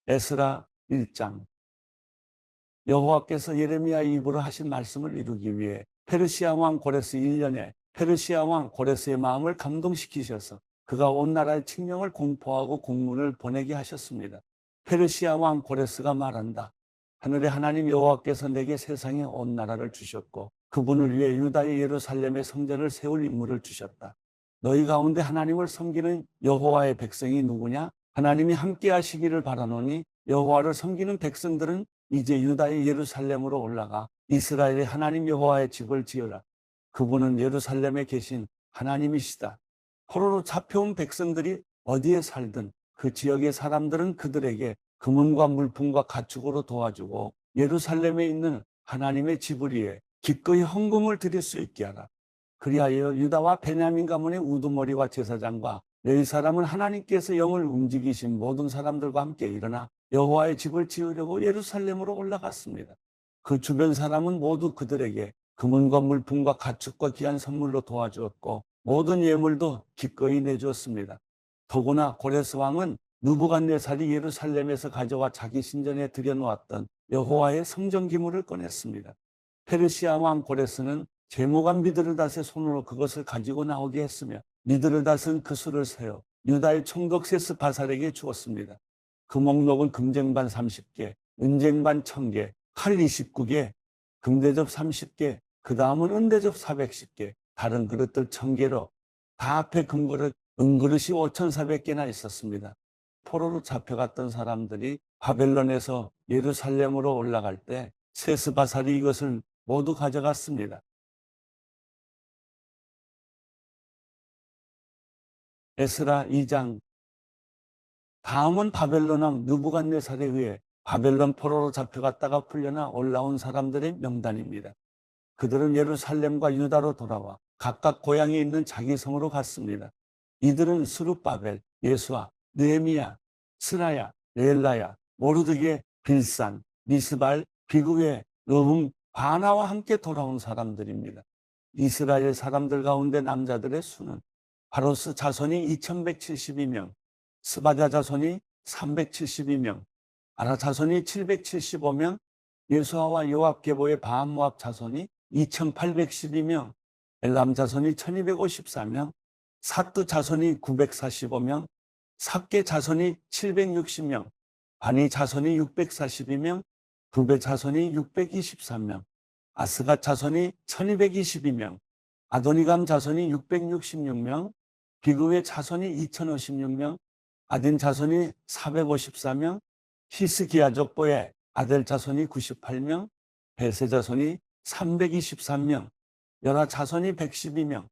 에스라 1장. 여호와께서 예레미야의 입으로 하신 말씀을 이루기 위해 페르시아 왕 고레스 1년에 페르시아 왕 고레스의 마음을 감동시키셔서 그가 온 나라의 칙령을 공포하고 공문을 보내게 하셨습니다. 페르시아 왕 고레스가 말한다. 하늘의 하나님 여호와께서 내게 세상에 온 나라를 주셨고 그분을 위해 유다의 예루살렘의 성전을 세울 인물을 주셨다. 너희 가운데 하나님을 섬기는 여호와의 백성이 누구냐? 하나님이 함께 하시기를 바라노니 여호와를 섬기는 백성들은 이제 유다의 예루살렘으로 올라가 이스라엘의 하나님 여호와의 집을 지으라. 그분은 예루살렘에 계신 하나님이시다. 포로로 잡혀온 백성들이 어디에 살든 그 지역의 사람들은 그들에게 금은과 물품과 가축으로 도와주고 예루살렘에 있는 하나님의 집을 위해 기꺼이 헌금을 드릴 수 있게 하라. 그리하여 유다와 베냐민 가문의 우두머리와 제사장과 레위 사람은 하나님께서 영을 움직이신 모든 사람들과 함께 일어나 여호와의 집을 지으려고 예루살렘으로 올라갔습니다. 그 주변 사람은 모두 그들에게 금은과 물품과 가축과 귀한 선물로 도와주었고 모든 예물도 기꺼이 내주었습니다. 더구나 고레스 왕은 느부갓네살이 예루살렘에서 가져와 자기 신전에 들여놓았던 여호와의 성전 기물을 꺼냈습니다. 페르시아 왕 고레스는 재무관 미드르닷의 손으로 그것을 가지고 나오게 했으며 미드르닷은 그 수를 세어 유다의 총독 세스바살에게 주었습니다. 그 목록은 금쟁반 30개, 은쟁반 1000개, 칼 29개, 금대접 30개, 그 다음은 은대접 410개, 다른 그릇들 1000개로 다 앞에 금그릇, 은그릇이 5400개나 있었습니다. 포로로 잡혀갔던 사람들이 바벨론에서 예루살렘으로 올라갈 때 세스바살이 이것을 모두 가져갔습니다. 에스라 2장. 다음은 바벨론 왕 느부갓네살에 의해 바벨론 포로로 잡혀갔다가 풀려나 올라온 사람들의 명단입니다. 그들은 예루살렘과 유다로 돌아와 각각 고향에 있는 자기 성으로 갔습니다. 이들은 스룹바벨, 예수아, 느헤미야, 스라야, 레엘라야, 모르드게, 빌산, 미스발, 비그웨, 느훔, 바나와 함께 돌아온 사람들입니다. 이스라엘 사람들 가운데 남자들의 수는 바로스 자손이 2172명, 스바자 자손이 372명, 아라 자손이 775명, 예수아와 요압 계보의 바한모압 자손이 2812명, 엘람 자손이 1254명, 사뚜 자손이 945명, 삭게 자손이 760명, 바니 자손이 642명, 두베 자손이 623명, 아스가 자손이 1222명, 아도니감 자손이 666명, 비그의 자손이 2056명, 아딘 자손이 454명, 히스기야 족보의 아델 자손이 98명, 베세 자손이 323명, 열아 자손이 112명,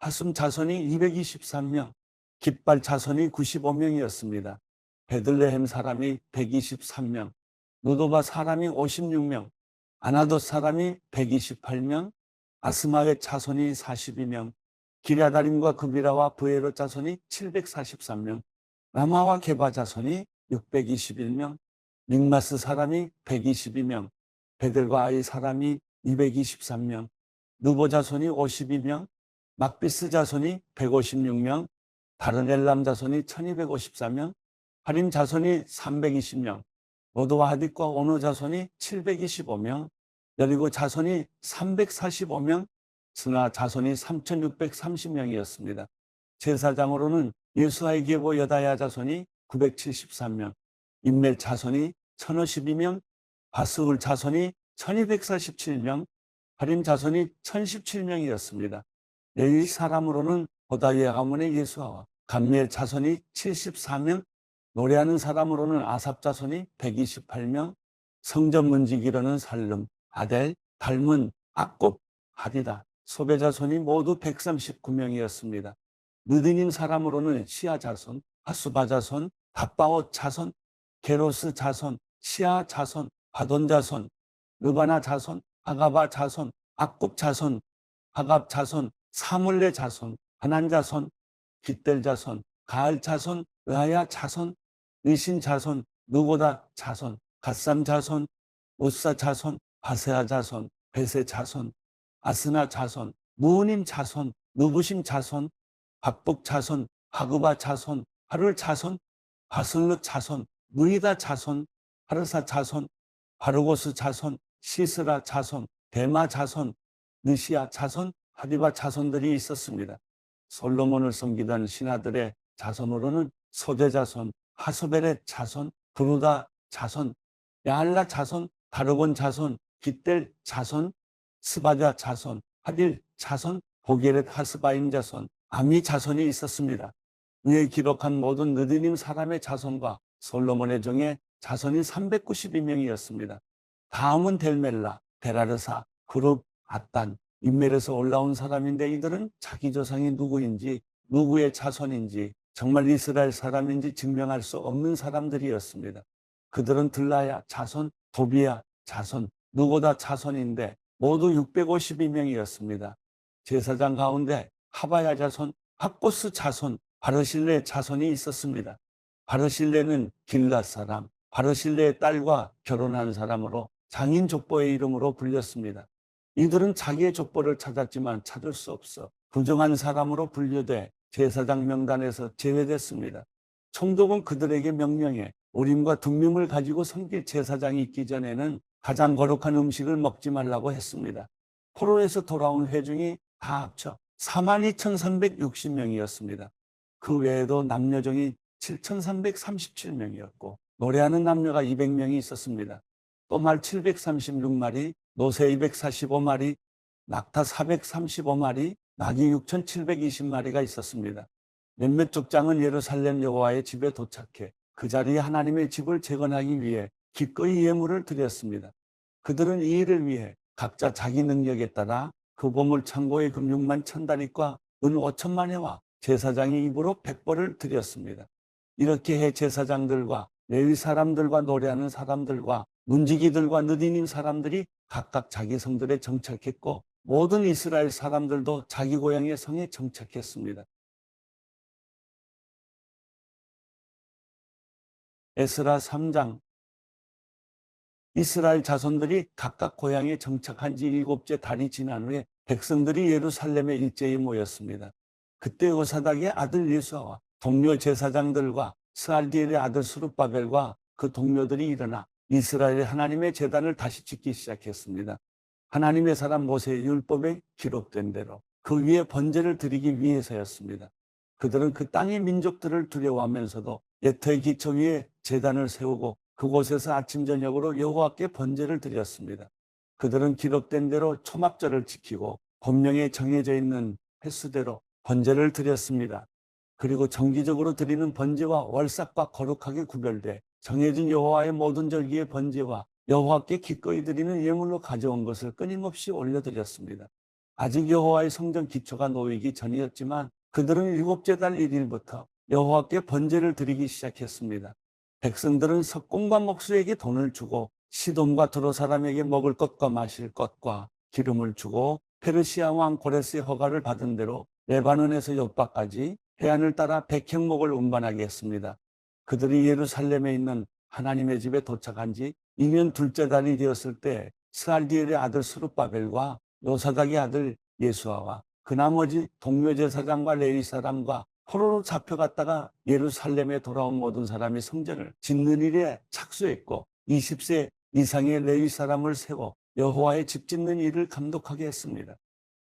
하숨 자손이 223명, 깃발 자손이 95명이었습니다. 베들레헴 사람이 123명, 누도바 사람이 56명, 아나돗 사람이 128명, 아스마의 자손이 42명, 기랴다림과 그비라와 브에로 자손이 743명, 라마와 게바 자손이 621명, 믹마스 사람이 122명, 베델과 아이 사람이 223명, 누보 자손이 52명, 막비스 자손이 156명, 다른 엘람 자손이 1254명, 하림 자손이 320명, 로드와 하딧과 오노 자손이 725명, 여리고 자손이 345명, 스나 자손이 3630명이었습니다. 제사장으로는 예수아의 계보 여다야 자손이 973명, 인멜 자손이 1052명, 바스울 자손이 1247명, 하림 자손이 1017명이었습니다. 레위 사람으로는 호다위아 가문의 예수아와 감미엘 자손이 74명, 노래하는 사람으로는 아삽 자손이 128명, 성전 문지기로는 살름, 아델, 달문, 악곱, 하디다, 소베 자손이 모두 139명이었습니다. 느드님 사람으로는 시아 자손, 하수바 자손, 답바옷 자손, 게로스 자손, 시아 자손, 바돈 자손, 르바나 자손, 아가바 자손, 악곱 자손, 하갑 자손, 사물레 자손, 하난 자손, 깃델 자손, 가을 자손, 의하야 자손, 의신 자손, 누고다 자손, 갓삼 자손, 우사 자손, 바세아 자손, 베세 자손, 아스나 자손, 무우님 자손, 누부심 자손, 박복 자손, 하그바 자손, 하룰 자손, 바슬르 자손, 무이다 자손, 하르사 자손, 바르고스 자손, 시스라 자손, 데마 자손, 느시아 자손, 하디바 자손들이 있었습니다. 솔로몬을 섬기던 신하들의 자손으로는 소제 자손, 하소벨의 자손, 브루다 자손, 야할라 자손, 다르곤 자손, 깃델 자손, 스바자 자손, 하딜 자손, 보게렛 하스바임 자손, 아미 자손이 있었습니다. 위에 기록한 모든 느디님 사람의 자손과 솔로몬의 종의 자손이 392명이었습니다. 다음은 델멜라, 베라르사, 그룹, 아단, 인멜에서 올라온 사람인데 이들은 자기 조상이 누구인지, 누구의 자손인지, 정말 이스라엘 사람인지 증명할 수 없는 사람들이었습니다. 그들은 들라야 자손, 도비야 자손, 누구다 자손인데 모두 652명이었습니다. 제사장 가운데 하바야 자손, 학고스 자손, 바르실레 자손이 있었습니다. 바르실레는 길랏 사람, 바르실레의 딸과 결혼한 사람으로 장인 족보의 이름으로 불렸습니다. 이들은 자기의 족보를 찾았지만 찾을 수 없어 부정한 사람으로 분류돼 제사장 명단에서 제외됐습니다. 총독은 그들에게 명령해 우림과 둠밈을 가지고 섬길 제사장이 있기 전에는 가장 거룩한 음식을 먹지 말라고 했습니다. 포로에서 돌아온 회중이 다 합쳐 42,360명이었습니다. 그 외에도 남녀종이 7,337명이었고 노래하는 남녀가 200명이 있었습니다. 또 말 736마리, 노새 245마리, 낙타 435마리, 낙이 6,720마리가 있었습니다. 몇몇 족장은 예루살렘 여호와의 집에 도착해 그 자리에 하나님의 집을 재건하기 위해 기꺼이 예물을 드렸습니다. 그들은 이 일을 위해 각자 자기 능력에 따라 그 보물 창고의 금육만 1,000다리과 은 5천만 회와 제사장의 입으로 100벌을 드렸습니다. 이렇게 해 제사장들과 레위 사람들과 노래하는 사람들과 문지기들과 느디님 사람들이 각각 자기 성들에 정착했고 모든 이스라엘 사람들도 자기 고향의 성에 정착했습니다. 에스라 3장. 이스라엘 자손들이 각각 고향에 정착한 지 7째 달이 지난 후에 백성들이 예루살렘에 일제히 모였습니다. 그때 요사닥의 아들 예수아와 동료 제사장들과 스알디엘의 아들 스룹바벨과 그 동료들이 일어나 이스라엘의 하나님의 제단을 다시 짓기 시작했습니다. 하나님의 사람 모세의 율법에 기록된 대로 그 위에 번제를 드리기 위해서였습니다. 그들은 그 땅의 민족들을 두려워하면서도 예터의 기초 위에 제단을 세우고 그곳에서 아침 저녁으로 여호와께 번제를 드렸습니다. 그들은 기록된 대로 초막절을 지키고 법령에 정해져 있는 횟수대로 번제를 드렸습니다. 그리고 정기적으로 드리는 번제와 월삭과 거룩하게 구별돼 정해진 여호와의 모든 절기의 번제와 여호와께 기꺼이 드리는 예물로 가져온 것을 끊임없이 올려드렸습니다. 아직 여호와의 성전 기초가 놓이기 전이었지만 그들은 7째 달 1일부터 여호와께 번제를 드리기 시작했습니다. 백성들은 석공과 목수에게 돈을 주고 시돈과 두로 사람에게 먹을 것과 마실 것과 기름을 주고 페르시아 왕 고레스의 허가를 받은 대로 레바논에서 욥바까지 해안을 따라 백향목을 운반하게 했습니다. 그들이 예루살렘에 있는 하나님의 집에 도착한 지 2년 둘째 달이 되었을 때 스알디엘의 아들 스룹바벨과 요사닥의 아들 예수아와 그 나머지 동료 제사장과 레위 사람과 포로로 잡혀갔다가 예루살렘에 돌아온 모든 사람이 성전을 짓는 일에 착수했고 20세 이상의 레위 사람을 세워 여호와의 집 짓는 일을 감독하게 했습니다.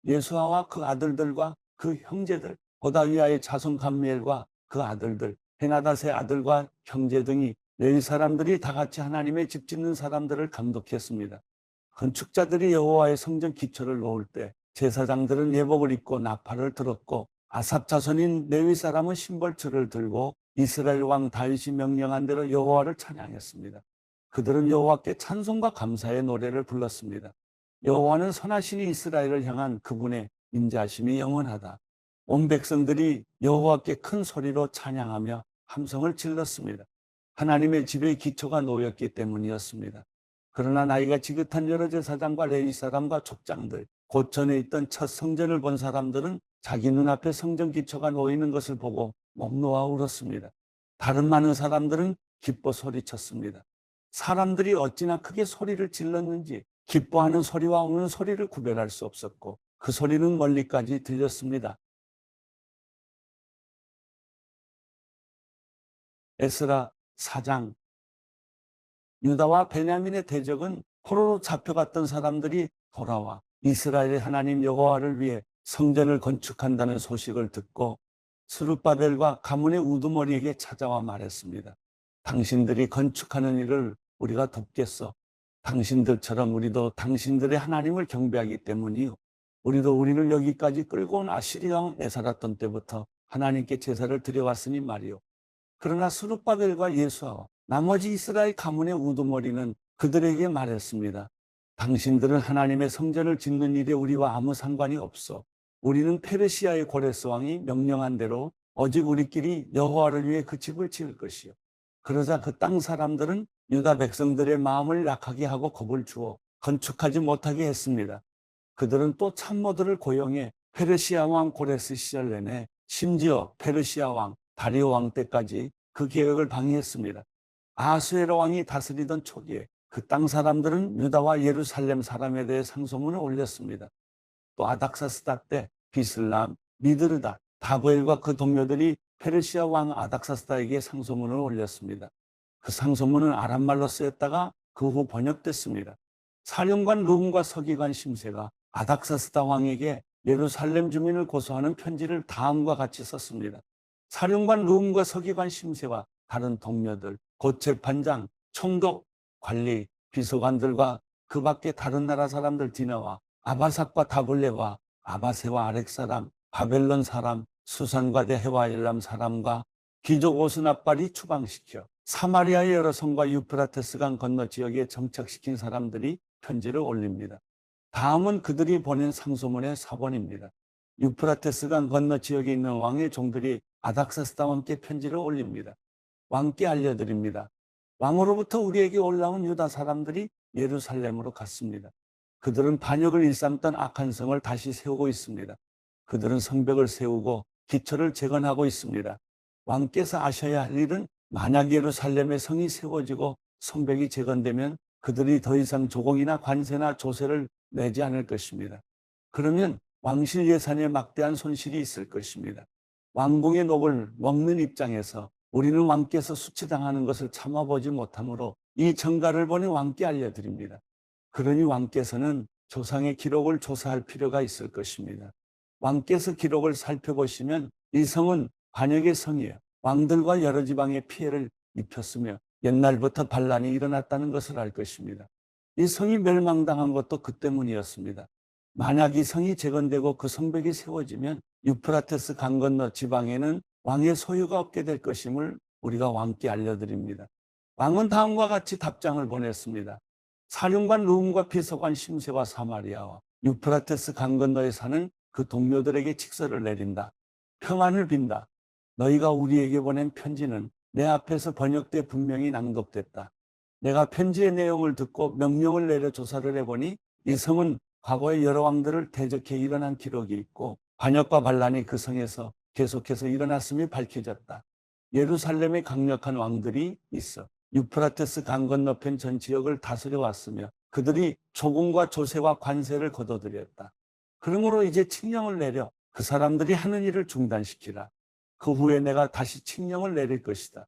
예수아와 그 아들들과 그 형제들, 호다위아의 자손 감미엘과 그 아들들, 헤나닷의 아들과 형제 등이 레위 사람들이 다 같이 하나님의 집 짓는 사람들을 감독했습니다. 건축자들이 여호와의 성전 기초를 놓을 때 제사장들은 예복을 입고 나팔을 들었고 아삽 자손인 레위 사람은 신벌초를 들고 이스라엘 왕 다윗이 명령한 대로 여호와를 찬양했습니다. 그들은 여호와께 찬송과 감사의 노래를 불렀습니다. 여호와는 선하시니 이스라엘을 향한 그분의 인자하심이 영원하다. 온 백성들이 여호와께 큰 소리로 찬양하며 함성을 질렀습니다. 하나님의 집의 기초가 놓였기 때문이었습니다. 그러나 나이가 지긋한 여러 제사장과 레위 사람과 족장들, 고천에 있던 첫 성전을 본 사람들은 자기 눈앞에 성전 기초가 놓이는 것을 보고 목 놓아 울었습니다. 다른 많은 사람들은 기뻐 소리쳤습니다. 사람들이 어찌나 크게 소리를 질렀는지 기뻐하는 소리와 우는 소리를 구별할 수 없었고 그 소리는 멀리까지 들렸습니다. 에스라 4장. 유다와 베냐민의 대적은 포로로 잡혀갔던 사람들이 돌아와 이스라엘의 하나님 여호와를 위해 성전을 건축한다는 소식을 듣고 스룹바벨과 가문의 우두머리에게 찾아와 말했습니다. 당신들이 건축하는 일을 우리가 돕겠어. 당신들처럼 우리도 당신들의 하나님을 경배하기 때문이요. 우리도 우리를 여기까지 끌고 온 아시리아 왕 에살았던 때부터 하나님께 제사를 드려왔으니 말이요. 그러나 스룹바벨과 예수와 나머지 이스라엘 가문의 우두머리는 그들에게 말했습니다. 당신들은 하나님의 성전을 짓는 일에 우리와 아무 상관이 없어. 우리는 페르시아의 고레스 왕이 명령한 대로 오직 우리끼리 여호와를 위해 그 집을 지을 것이요. 그러자 그 땅 사람들은 유다 백성들의 마음을 약하게 하고 겁을 주어 건축하지 못하게 했습니다. 그들은 또 참모들을 고용해 페르시아 왕 고레스 시절 내내 심지어 페르시아 왕 다리오 왕 때까지 그 계획을 방해했습니다. 아수에로 왕이 다스리던 초기에 그 땅 사람들은 유다와 예루살렘 사람에 대해 상소문을 올렸습니다. 또 아닥사스다 때 비슬람, 미드르다, 다브엘과 그 동료들이 페르시아 왕 아닥사스다에게 상소문을 올렸습니다. 그 상소문은 아람말로 쓰였다가 그 후 번역됐습니다. 사령관 룸과 서기관 심세가 아닥사스다 왕에게 예루살렘 주민을 고소하는 편지를 다음과 같이 썼습니다. 사령관 룸과 서기관 심세와 다른 동료들, 곧 재판장, 총독, 관리, 비서관들과 그 밖에 다른 나라 사람들 디나와 아바삭과 다블레와 아바세와 아렉 사람, 바벨론 사람, 수산과 대해와 엘람 사람과 귀족 오스나빨이 추방시켜 사마리아의 여러 성과 유프라테스강 건너 지역에 정착시킨 사람들이 편지를 올립니다. 다음은 그들이 보낸 상소문의 사본입니다. 유프라테스강 건너 지역에 있는 왕의 종들이 아닥사스다 왕께 편지를 올립니다. 왕께 알려드립니다. 왕으로부터 우리에게 올라온 유다 사람들이 예루살렘으로 갔습니다. 그들은 반역을 일삼던 악한 성을 다시 세우고 있습니다. 그들은 성벽을 세우고 기초를 재건하고 있습니다. 왕께서 아셔야 할 일은 만약 예루살렘의 성이 세워지고 성벽이 재건되면 그들이 더 이상 조공이나 관세나 조세를 내지 않을 것입니다. 그러면 왕실 예산에 막대한 손실이 있을 것입니다. 왕궁의 녹을 먹는 입장에서 우리는 왕께서 수치당하는 것을 참아보지 못하므로 이 전가를 보내 왕께 알려드립니다. 그러니 왕께서는 조상의 기록을 조사할 필요가 있을 것입니다. 왕께서 기록을 살펴보시면 이 성은 반역의 성이에요. 왕들과 여러 지방에 피해를 입혔으며 옛날부터 반란이 일어났다는 것을 알 것입니다. 이 성이 멸망당한 것도 그 때문이었습니다. 만약 이 성이 재건되고 그 성벽이 세워지면 유프라테스 강 건너 지방에는 왕의 소유가 없게 될 것임을 우리가 왕께 알려드립니다. 왕은 다음과 같이 답장을 보냈습니다. 사령관 룸과 비서관 심세와 사마리아와 유프라테스 강 건너에 사는 그 동료들에게 직서를 내린다. 평안을 빈다. 너희가 우리에게 보낸 편지는 내 앞에서 번역돼 분명히 낭독됐다. 내가 편지의 내용을 듣고 명령을 내려 조사를 해보니 이 성은 과거의 여러 왕들을 대적해 일어난 기록이 있고 반역과 반란이 그 성에서 계속해서 일어났음이 밝혀졌다. 예루살렘에 강력한 왕들이 있어 유프라테스 강 건너편 전 지역을 다스려 왔으며 그들이 조공과 조세와 관세를 거둬들였다. 그러므로 이제 칙령을 내려 그 사람들이 하는 일을 중단시키라. 그 후에 내가 다시 칙령을 내릴 것이다.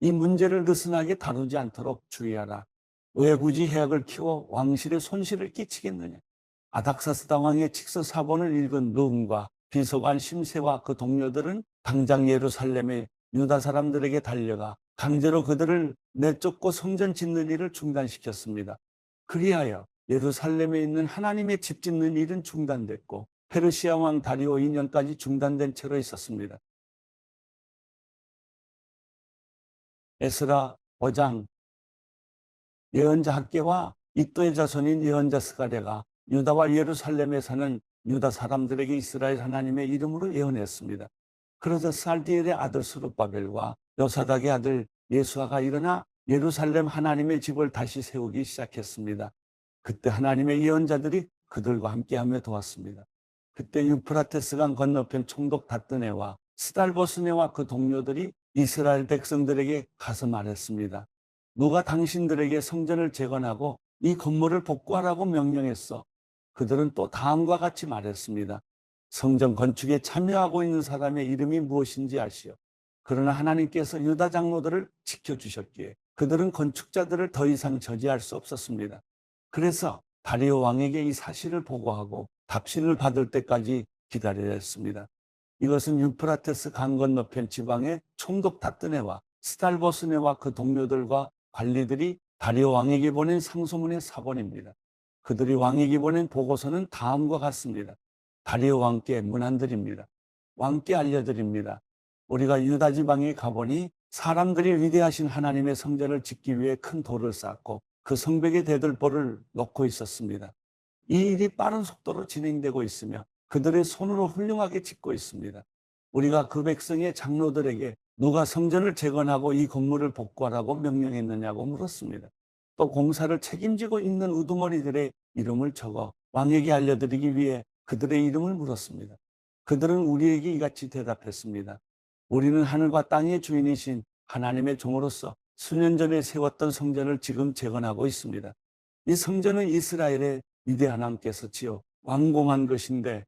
이 문제를 느슨하게 다루지 않도록 주의하라. 왜 굳이 해악을 키워 왕실에 손실을 끼치겠느냐. 아닥사스다 왕의 직서 사본을 읽은 룸과 비서관 심세와 그 동료들은 당장 예루살렘의 유다 사람들에게 달려가 강제로 그들을 내쫓고 성전 짓는 일을 중단시켰습니다. 그리하여 예루살렘에 있는 하나님의 집 짓는 일은 중단됐고 페르시아 왕 다리오 2년까지 중단된 채로 있었습니다. 에스라 5장. 예언자 학계와 이또의 자손인 예언자 스가랴가 유다와 예루살렘에 사는 유다 사람들에게 이스라엘 하나님의 이름으로 예언했습니다. 그러자 살디엘의 아들 스룹바벨과 요사닥의 아들 예수아가 일어나 예루살렘 하나님의 집을 다시 세우기 시작했습니다. 그때 하나님의 예언자들이 그들과 함께하며 도왔습니다. 그때 유프라테스강 건너편 총독 다뜨네와 스달보스네와 그 동료들이 이스라엘 백성들에게 가서 말했습니다. 누가 당신들에게 성전을 재건하고 이 건물을 복구하라고 명령했어? 그들은 또 다음과 같이 말했습니다. 성전 건축에 참여하고 있는 사람의 이름이 무엇인지 아시오. 그러나 하나님께서 유다 장로들을 지켜주셨기에 그들은 건축자들을 더 이상 저지할 수 없었습니다. 그래서 다리오 왕에게 이 사실을 보고하고 답신을 받을 때까지 기다려야 했습니다. 이것은 유프라테스 강 건너편 지방의 총독 다뜨네와 스달보스네와 그 동료들과 관리들이 다리오 왕에게 보낸 상소문의 사본입니다. 그들이 왕에게 보낸 보고서는 다음과 같습니다. 다리오 왕께 문안드립니다. 왕께 알려드립니다. 우리가 유다 지방에 가보니 사람들이 위대하신 하나님의 성전을 짓기 위해 큰 돌을 쌓고 그 성벽에 대들보를 놓고 있었습니다. 이 일이 빠른 속도로 진행되고 있으며 그들의 손으로 훌륭하게 짓고 있습니다. 우리가 그 백성의 장로들에게 누가 성전을 재건하고 이 건물을 복구하라고 명령했느냐고 물었습니다. 또 공사를 책임지고 있는 우두머리들의 이름을 적어 왕에게 알려드리기 위해 그들의 이름을 물었습니다. 그들은 우리에게 이같이 대답했습니다. 우리는 하늘과 땅의 주인이신 하나님의 종으로서 수년 전에 세웠던 성전을 지금 재건하고 있습니다. 이 성전은 이스라엘의 위대한 하나님께서 지어 완공한 것인데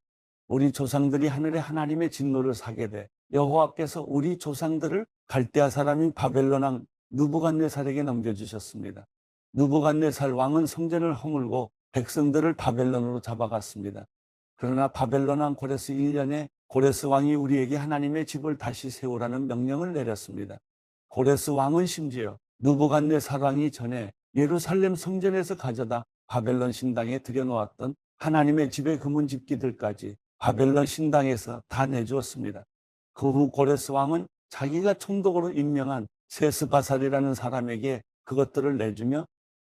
우리 조상들이 하늘의 하나님의 진노를 사게 돼 여호와께서 우리 조상들을 갈대아 사람인 바벨론 왕 느부갓네살에게 넘겨주셨습니다. 느부갓네살 왕은 성전을 허물고 백성들을 바벨론으로 잡아갔습니다. 그러나 바벨론 왕 고레스 1년에 고레스 왕이 우리에게 하나님의 집을 다시 세우라는 명령을 내렸습니다. 고레스 왕은 심지어 느부갓네살 왕이 전에 예루살렘 성전에서 가져다 바벨론 신당에 들여놓았던 하나님의 집의 금은 집기들까지 바벨론 신당에서 다 내주었습니다. 그 후 고레스 왕은 자기가 총독으로 임명한 세스바살이라는 사람에게 그것들을 내주며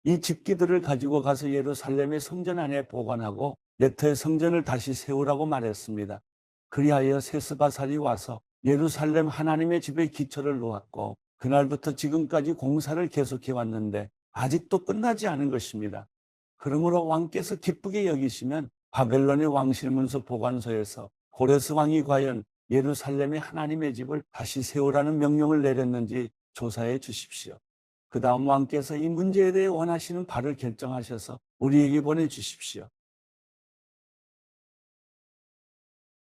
이 집기들을 가지고 가서 예루살렘의 성전 안에 보관하고 예터의 성전을 다시 세우라고 말했습니다. 그리하여 세스바살이 와서 예루살렘 하나님의 집의 기초를 놓았고 그날부터 지금까지 공사를 계속해 왔는데 아직도 끝나지 않은 것입니다. 그러므로 왕께서 기쁘게 여기시면 바벨론의 왕실문서 보관소에서 고레스 왕이 과연 예루살렘의 하나님의 집을 다시 세우라는 명령을 내렸는지 조사해 주십시오. 그 다음 왕께서 이 문제에 대해 원하시는 바를 결정하셔서 우리에게 보내주십시오.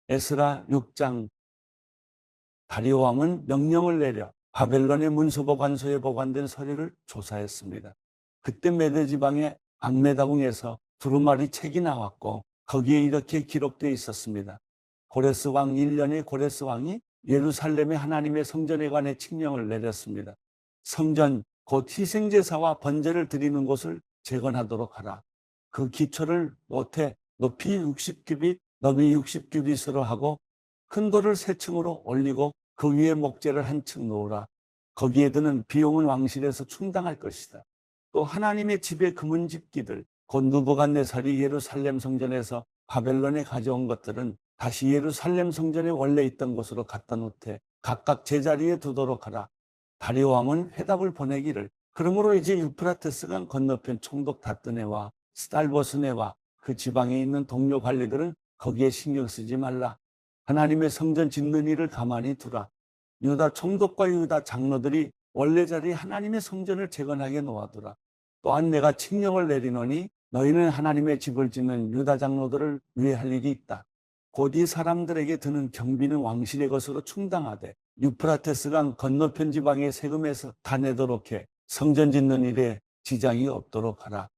에스라 6장. 다리오 왕은 명령을 내려 바벨론의 문서보관소에 보관된 서류를 조사했습니다. 그때 메대 지방의 악메다궁에서 두루마리 책이 나왔고 거기에 이렇게 기록되어 있었습니다. 고레스 왕 1년에 고레스 왕이 예루살렘의 하나님의 성전에 관해 칙령을 내렸습니다. 성전 곧 희생제사와 번제를 드리는 곳을 재건하도록 하라. 그 기초를 못해 높이 60규빗 너비 60규빗으로 하고 큰 돌을 3층으로 올리고 그 위에 목재를 한 층 놓으라. 거기에 드는 비용은 왕실에서 충당할 것이다. 또 하나님의 집의 금은 집기들 곧 느부갓네살이 예루살렘 성전에서 바벨론에 가져온 것들은 다시 예루살렘 성전에 원래 있던 곳으로 갖다 놓되 각각 제자리에 두도록 하라. 다리오 왕은 회답을 보내기를 그러므로 이제 유프라테스강 건너편 총독 다뜨네와 스달보스네와 그 지방에 있는 동료 관리들은 거기에 신경 쓰지 말라. 하나님의 성전 짓는 일을 가만히 두라. 유다 총독과 유다 장로들이 원래 자리에 하나님의 성전을 재건하게 놓아두라. 또한 내가 칙령을 내리노니 너희는 하나님의 집을 짓는 유다 장로들을 위해 할 일이 있다. 곧 이 사람들에게 드는 경비는 왕실의 것으로 충당하되 유프라테스강 건너편 지방의 세금에서 다 내도록 해 성전 짓는 일에 지장이 없도록 하라.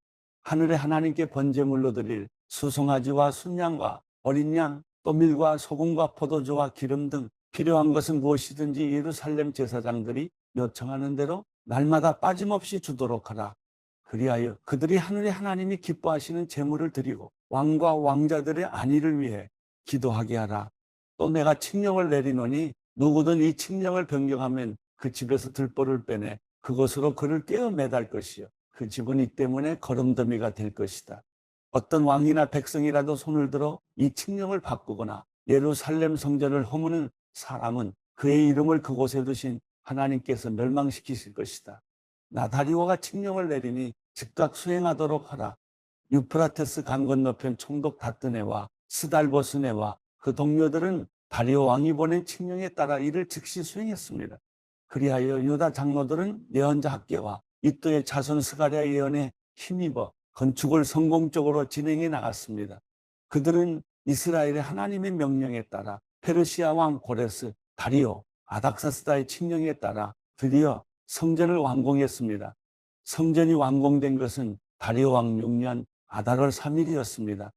하늘의 하나님께 번제물로 드릴 수송아지와 순양과 어린 양 또 밀과 소금과 포도주와 기름 등 필요한 것은 무엇이든지 예루살렘 제사장들이 요청하는 대로 날마다 빠짐없이 주도록 하라. 그리하여 그들이 하늘의 하나님이 기뻐하시는 제물을 드리고 왕과 왕자들의 안위를 위해 기도하게 하라. 또 내가 칙령을 내리노니 누구든 이 칙령을 변경하면 그 집에서 들보를 빼내 그것으로 그를 떼어 매달 것이요 그 집은 이 때문에 거름더미가 될 것이다. 어떤 왕이나 백성이라도 손을 들어 이 칙령을 바꾸거나 예루살렘 성전을 허무는 사람은 그의 이름을 그곳에 두신 하나님께서 멸망시키실 것이다. 나 다리오가 칙령을 내리니 즉각 수행하도록 하라. 유프라테스 강 건너편 총독 다뜨네와 스달보스네와 그 동료들은 다리오 왕이 보낸 칙령에 따라 이를 즉시 수행했습니다. 그리하여 유다 장로들은 예언자 학계와 이또의 자손 스가랴 예언에 힘입어 건축을 성공적으로 진행해 나갔습니다. 그들은 이스라엘의 하나님의 명령에 따라 페르시아 왕 고레스, 다리오, 아닥사스다의 칙령에 따라 드디어 성전을 완공했습니다. 성전이 완공된 것은 다리오 왕 6년 아달월 3일이었습니다.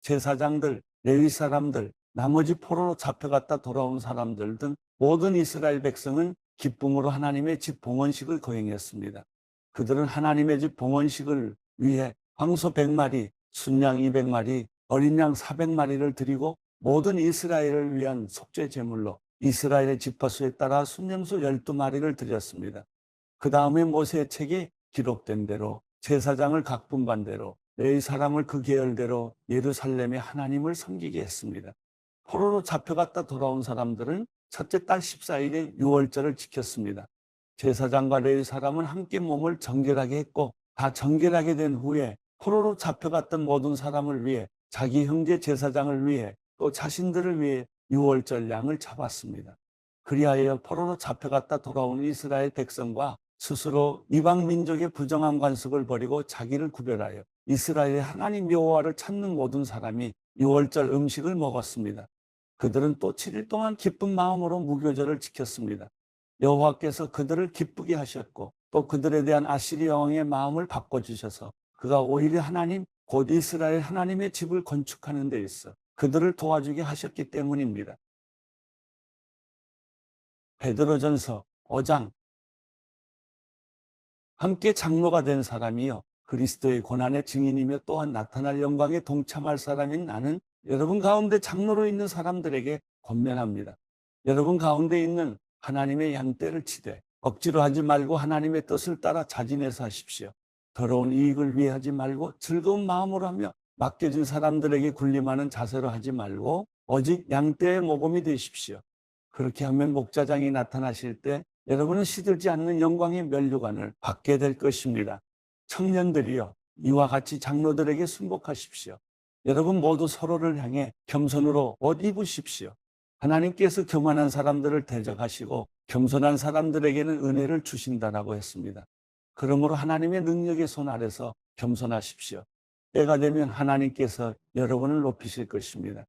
제사장들, 레위 사람들, 나머지 포로로 잡혀갔다 돌아온 사람들 등 모든 이스라엘 백성은 기쁨으로 하나님의 집 봉헌식을 거행했습니다. 그들은 하나님의 집 봉헌식을 위해 황소 100마리, 순양 200마리, 어린 양 400마리를 드리고 모든 이스라엘을 위한 속죄 제물로 이스라엘의 지파수에 따라 순염소 12마리를 드렸습니다. 그 다음에 모세의 책에 기록된 대로 제사장을 각 분반대로 레위 사람을 그 계열대로 예루살렘에 하나님을 섬기게 했습니다. 포로로 잡혀갔다 돌아온 사람들은 첫째 달 14일에 유월절을 지켰습니다. 제사장과 레위 사람은 함께 몸을 정결하게 했고 다 정결하게 된 후에 포로로 잡혀갔던 모든 사람을 위해 자기 형제 제사장을 위해 또 자신들을 위해 유월절 양을 잡았습니다. 그리하여 포로로 잡혀갔다 돌아온 이스라엘 백성과 스스로 이방 민족의 부정한 관습을 버리고 자기를 구별하여 이스라엘의 하나님 여호와를 찾는 모든 사람이 유월절 음식을 먹었습니다. 그들은 또 7일 동안 기쁜 마음으로 무교절을 지켰습니다. 여호와께서 그들을 기쁘게 하셨고 또 그들에 대한 아시리아 왕의 마음을 바꿔주셔서 그가 오히려 하나님 곧 이스라엘 하나님의 집을 건축하는 데 있어 그들을 도와주게 하셨기 때문입니다. 베드로전서 5장. 함께 장로가 된 사람이요 그리스도의 고난의 증인이며 또한 나타날 영광에 동참할 사람인 나는 여러분 가운데 장로로 있는 사람들에게 권면합니다. 여러분 가운데 있는 하나님의 양떼를 치되 억지로 하지 말고 하나님의 뜻을 따라 자진해서 하십시오. 더러운 이익을 위해 하지 말고 즐거운 마음으로 하며 맡겨진 사람들에게 군림하는 자세로 하지 말고 오직 양떼의 모범이 되십시오. 그렇게 하면 목자장이 나타나실 때 여러분은 시들지 않는 영광의 면류관을 받게 될 것입니다. 청년들이여 이와 같이 장로들에게 순복하십시오. 여러분 모두 서로를 향해 겸손으로 옷 입으십시오. 하나님께서 교만한 사람들을 대적하시고 겸손한 사람들에게는 은혜를 주신다라고 했습니다. 그러므로 하나님의 능력의 손 아래서 겸손하십시오. 때가 되면 하나님께서 여러분을 높이실 것입니다.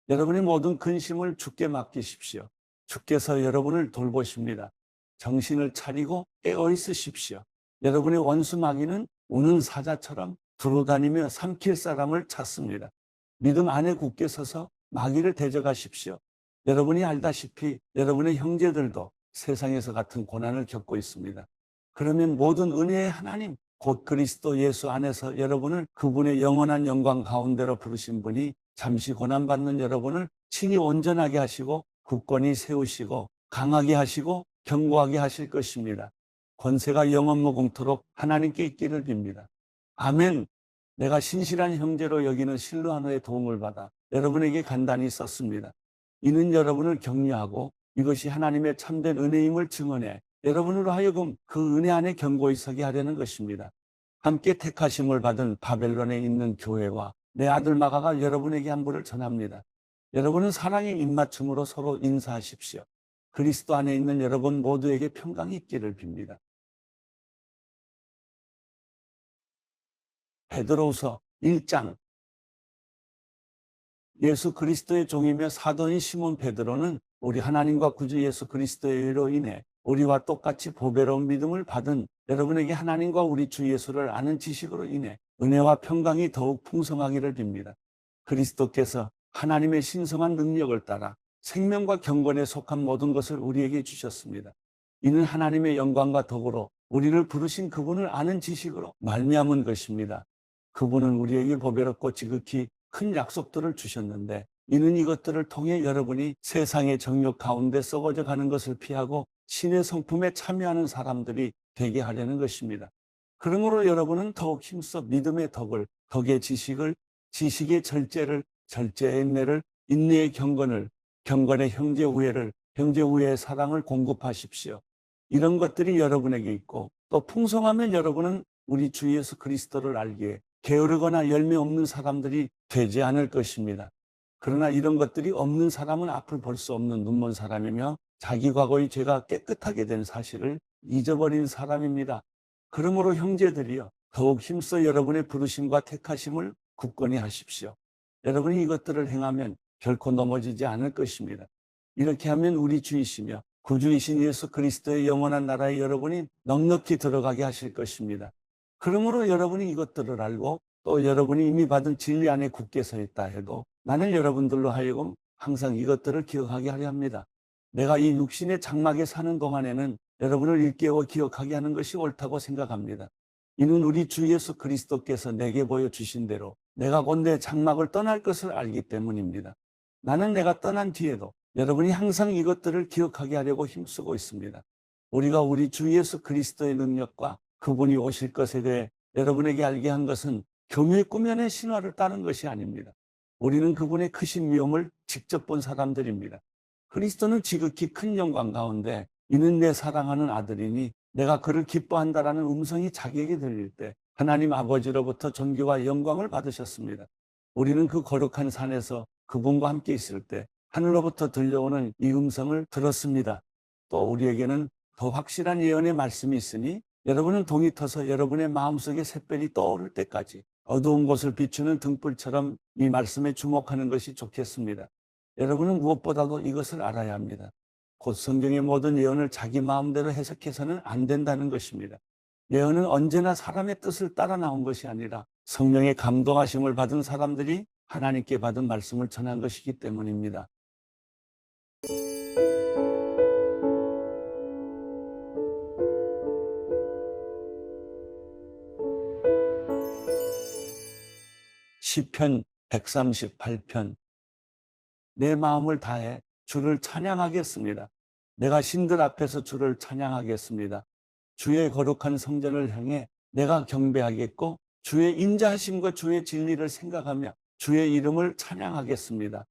여러분의 모든 근심을 주께 맡기십시오. 주께서 여러분을 돌보십니다. 정신을 차리고 깨어 있으십시오. 여러분의 원수 마귀는 우는 사자처럼 두루다니며 삼킬 사람을 찾습니다. 믿음 안에 굳게 서서 마귀를 대적하십시오. 여러분이 알다시피 여러분의 형제들도 세상에서 같은 고난을 겪고 있습니다. 그러면 모든 은혜의 하나님 곧 그리스도 예수 안에서 여러분을 그분의 영원한 영광 가운데로 부르신 분이 잠시 고난받는 여러분을 친히 온전하게 하시고 굳건히 세우시고 강하게 하시고 견고하게 하실 것입니다. 권세가 영원무궁토록 하나님께 있기를 빕니다. 아멘. 내가 신실한 형제로 여기는 실로아노의 도움을 받아 여러분에게 간단히 썼습니다. 이는 여러분을 격려하고 이것이 하나님의 참된 은혜임을 증언해 여러분으로 하여금 그 은혜 안에 견고히 서게 하려는 것입니다. 함께 택하심을 받은 바벨론에 있는 교회와 내 아들 마가가 여러분에게 안부를 전합니다. 여러분은 사랑의 입맞춤으로 서로 인사하십시오. 그리스도 안에 있는 여러분 모두에게 평강이 있기를 빕니다. 베드로후서 1장. 예수 그리스도의 종이며 사도인 시몬 베드로는 우리 하나님과 구주 예수 그리스도의 의로 인해 우리와 똑같이 보배로운 믿음을 받은 여러분에게 하나님과 우리 주 예수를 아는 지식으로 인해 은혜와 평강이 더욱 풍성하기를 빕니다. 그리스도께서 하나님의 신성한 능력을 따라 생명과 경건에 속한 모든 것을 우리에게 주셨습니다. 이는 하나님의 영광과 덕으로 우리를 부르신 그분을 아는 지식으로 말미암은 것입니다. 그분은 우리에게 보배롭고 지극히 큰 약속들을 주셨는데 이는 이것들을 통해 여러분이 세상의 정욕 가운데 썩어져 가는 것을 피하고 신의 성품에 참여하는 사람들이 되게 하려는 것입니다. 그러므로 여러분은 더욱 힘써 믿음의 덕을, 덕의 지식을, 지식의 절제를, 절제의 인내를, 인내의 경건을, 경건의 형제 우애를, 형제 우애의 사랑을 공급하십시오. 이런 것들이 여러분에게 있고 또 풍성하면 여러분은 우리 주 예수 그리스도를 알기에 게으르거나 열매 없는 사람들이 되지 않을 것입니다. 그러나 이런 것들이 없는 사람은 앞을 볼 수 없는 눈먼 사람이며 자기 과거의 죄가 깨끗하게 된 사실을 잊어버린 사람입니다. 그러므로 형제들이여 더욱 힘써 여러분의 부르심과 택하심을 굳건히 하십시오. 여러분이 이것들을 행하면 결코 넘어지지 않을 것입니다. 이렇게 하면 우리 주이시며 구주이신 예수 그리스도의 영원한 나라에 여러분이 넉넉히 들어가게 하실 것입니다. 그러므로 여러분이 이것들을 알고 또 여러분이 이미 받은 진리 안에 굳게 서 있다 해도 나는 여러분들로 하여금 항상 이것들을 기억하게 하려 합니다. 내가 이 육신의 장막에 사는 동안에는 여러분을 일깨워 기억하게 하는 것이 옳다고 생각합니다. 이는 우리 주 예수 그리스도께서 내게 보여주신 대로 내가 곧 내 장막을 떠날 것을 알기 때문입니다. 나는 내가 떠난 뒤에도 여러분이 항상 이것들을 기억하게 하려고 힘쓰고 있습니다. 우리가 우리 주 예수 그리스도의 능력과 그분이 오실 것에 대해 여러분에게 알게 한 것은 교묘히 꾸며낸 신화를 따른 것이 아닙니다. 우리는 그분의 크신 위엄을 직접 본 사람들입니다. 그리스도는 지극히 큰 영광 가운데 이는 내 사랑하는 아들이니 내가 그를 기뻐한다라는 음성이 자기에게 들릴 때 하나님 아버지로부터 존귀와 영광을 받으셨습니다. 우리는 그 거룩한 산에서 그분과 함께 있을 때 하늘로부터 들려오는 이 음성을 들었습니다. 또 우리에게는 더 확실한 예언의 말씀이 있으니 여러분은 동이 터서 여러분의 마음속에 샛별이 떠오를 때까지 어두운 곳을 비추는 등불처럼 이 말씀에 주목하는 것이 좋겠습니다. 여러분은 무엇보다도 이것을 알아야 합니다. 곧 성경의 모든 예언을 자기 마음대로 해석해서는 안 된다는 것입니다. 예언은 언제나 사람의 뜻을 따라 나온 것이 아니라 성령의 감동하심을 받은 사람들이 하나님께 받은 말씀을 전한 것이기 때문입니다. 시편 138편. 내 마음을 다해 주를 찬양하겠습니다. 내가 신들 앞에서 주를 찬양하겠습니다. 주의 거룩한 성전을 향해 내가 경배하겠고 주의 인자하심과 주의 진리를 생각하며 주의 이름을 찬양하겠습니다.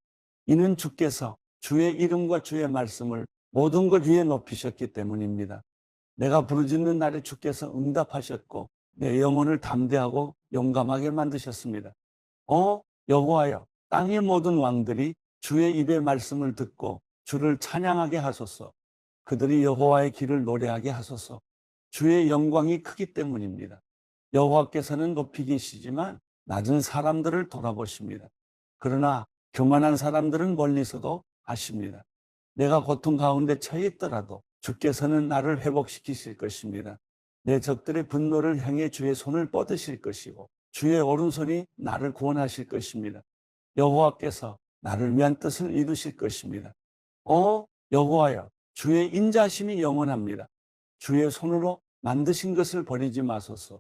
이는 주께서 주의 이름과 주의 말씀을 모든 것 위에 높이셨기 때문입니다. 내가 부르짖는 날에 주께서 응답하셨고 내 영혼을 담대하고 용감하게 만드셨습니다. 여호와여, 땅의 모든 왕들이 주의 입의 말씀을 듣고 주를 찬양하게 하소서. 그들이 여호와의 길을 노래하게 하소서. 주의 영광이 크기 때문입니다. 여호와께서는 높이 계시지만 낮은 사람들을 돌아보십니다. 그러나 교만한 사람들은 멀리서도 아십니다. 내가 고통 가운데 처해 있더라도 주께서는 나를 회복시키실 것입니다. 내 적들의 분노를 향해 주의 손을 뻗으실 것이고 주의 오른손이 나를 구원하실 것입니다. 여호와께서 나를 위한 뜻을 이루실 것입니다. 여호와여, 주의 인자심이 영원합니다. 주의 손으로 만드신 것을 버리지 마소서.